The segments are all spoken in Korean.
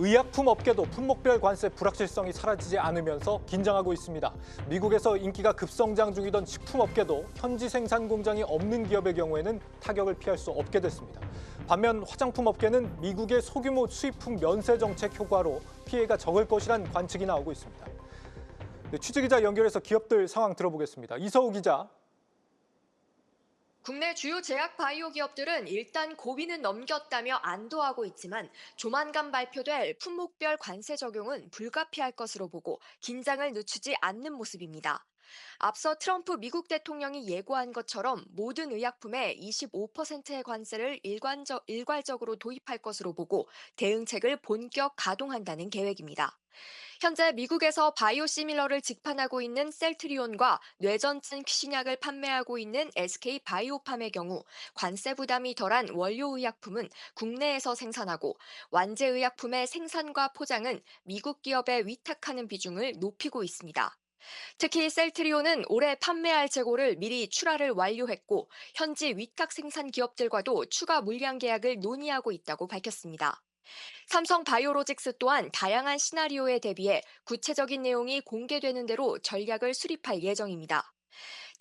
의약품 업계도 품목별 관세 불확실성이 사라지지 않으면서 긴장하고 있습니다. 미국에서 인기가 급성장 중이던 식품 업계도 현지 생산 공장이 없는 기업의 경우에는 타격을 피할 수 없게 됐습니다. 반면 화장품 업계는 미국의 소규모 수입품 면세 정책 효과로 피해가 적을 것이란 관측이 나오고 있습니다. 네, 취재기자 연결해서 기업들 상황 들어보겠습니다. 이서우 기자. 국내 주요 제약 바이오 기업들은 일단 고비는 넘겼다며 안도하고 있지만 조만간 발표될 품목별 관세 적용은 불가피할 것으로 보고 긴장을 늦추지 않는 모습입니다. 앞서 트럼프 미국 대통령이 예고한 것처럼 모든 의약품에 25%의 관세를 일괄적으로 도입할 것으로 보고 대응책을 본격 가동한다는 계획입니다. 현재 미국에서 바이오시밀러를 직판하고 있는 셀트리온과 뇌전증 신약을 판매하고 있는 SK 바이오팜의 경우 관세 부담이 덜한 원료 의약품은 국내에서 생산하고 완제 의약품의 생산과 포장은 미국 기업에 위탁하는 비중을 높이고 있습니다. 특히 셀트리온은 올해 판매할 재고를 미리 출하를 완료했고 현지 위탁 생산 기업들과도 추가 물량 계약을 논의하고 있다고 밝혔습니다. 삼성 바이오로직스 또한 다양한 시나리오에 대비해 구체적인 내용이 공개되는 대로 전략을 수립할 예정입니다.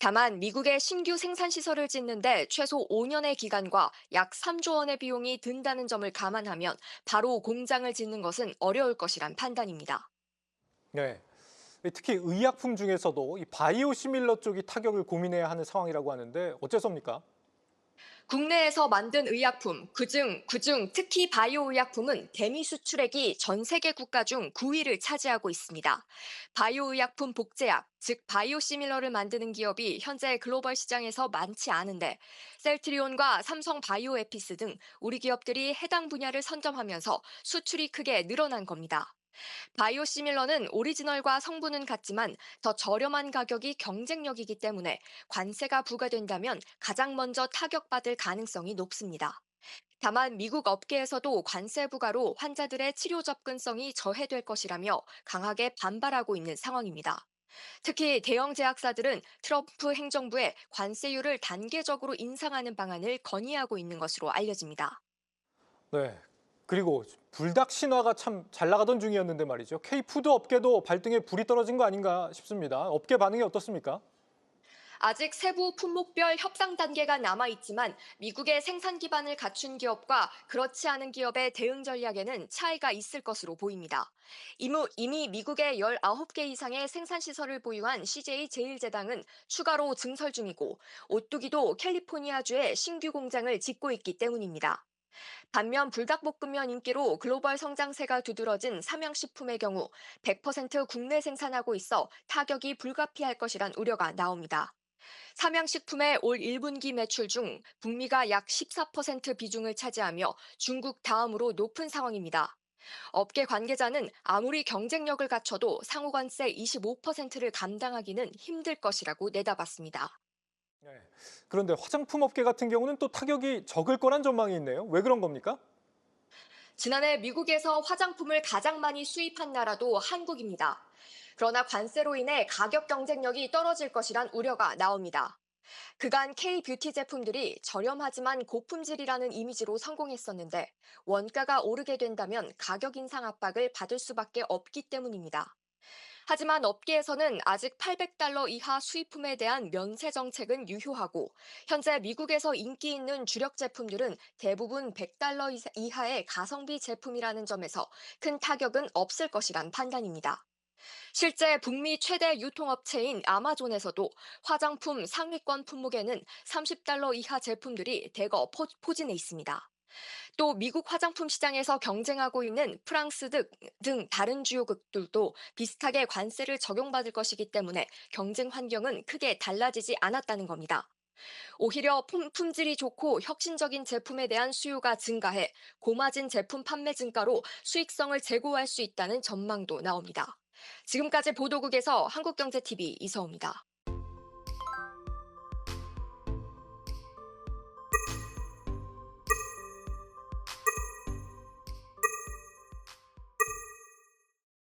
다만 미국의 신규 생산 시설을 짓는데 최소 5년의 기간과 약 3조 원의 비용이 든다는 점을 감안하면 바로 공장을 짓는 것은 어려울 것이란 판단입니다. 네. 특히 의약품 중에서도 이 바이오 시밀러 쪽이 타격을 고민해야 하는 상황이라고 하는데 어째서입니까? 국내에서 만든 의약품, 그중 특히 바이오 의약품은 대미 수출액이 전 세계 국가 중 9위를 차지하고 있습니다. 바이오 의약품 복제약, 즉 바이오시밀러를 만드는 기업이 현재 글로벌 시장에서 많지 않은데 셀트리온과 삼성 바이오에피스 등 우리 기업들이 해당 분야를 선점하면서 수출이 크게 늘어난 겁니다. 바이오시밀러는 오리지널과 성분은 같지만 더 저렴한 가격이 경쟁력이기 때문에 관세가 부과된다면 가장 먼저 타격받을 가능성이 높습니다. 다만 미국 업계에서도 관세 부과로 환자들의 치료 접근성이 저해될 것이라며 강하게 반발하고 있는 상황입니다. 특히 대형 제약사들은 트럼프 행정부의 관세율을 단계적으로 인상하는 방안을 건의하고 있는 것으로 알려집니다. 네. 그리고 불닭 신화가 참 잘 나가던 중이었는데 말이죠. K푸드 업계도 발등에 불이 떨어진 거 아닌가 싶습니다. 업계 반응이 어떻습니까? 아직 세부 품목별 협상 단계가 남아있지만 미국의 생산 기반을 갖춘 기업과 그렇지 않은 기업의 대응 전략에는 차이가 있을 것으로 보입니다. 이미 미국의 19개 이상의 생산시설을 보유한 CJ 제일제당은 추가로 증설 중이고 오뚜기도 캘리포니아주에 신규 공장을 짓고 있기 때문입니다. 반면 불닭볶음면 인기로 글로벌 성장세가 두드러진 삼양식품의 경우 100% 국내 생산하고 있어 타격이 불가피할 것이란 우려가 나옵니다. 삼양식품의 올 1분기 매출 중 북미가 약 14% 비중을 차지하며 중국 다음으로 높은 상황입니다. 업계 관계자는 아무리 경쟁력을 갖춰도 상호관세 25%를 감당하기는 힘들 것이라고 내다봤습니다. 네. 그런데 화장품 업계 같은 경우는 또 타격이 적을 거란 전망이 있네요. 왜 그런 겁니까? 지난해 미국에서 화장품을 가장 많이 수입한 나라도 한국입니다. 그러나 관세로 인해 가격 경쟁력이 떨어질 것이란 우려가 나옵니다. 그간 K-뷰티 제품들이 저렴하지만 고품질이라는 이미지로 성공했었는데 원가가 오르게 된다면 가격 인상 압박을 받을 수밖에 없기 때문입니다. 하지만 업계에서는 아직 $800 이하 수입품에 대한 면세 정책은 유효하고 현재 미국에서 인기 있는 주력 제품들은 대부분 $100 이하의 가성비 제품이라는 점에서 큰 타격은 없을 것이란 판단입니다. 실제 북미 최대 유통업체인 아마존에서도 화장품 상위권 품목에는 $30 이하 제품들이 대거 포진해 있습니다. 또 미국 화장품 시장에서 경쟁하고 있는 프랑스 등 다른 주요국들도 비슷하게 관세를 적용받을 것이기 때문에 경쟁 환경은 크게 달라지지 않았다는 겁니다. 오히려 품질이 좋고 혁신적인 제품에 대한 수요가 증가해 고마진 제품 판매 증가로 수익성을 제고할 수 있다는 전망도 나옵니다. 지금까지 보도국에서 한국경제TV 이서우입니다.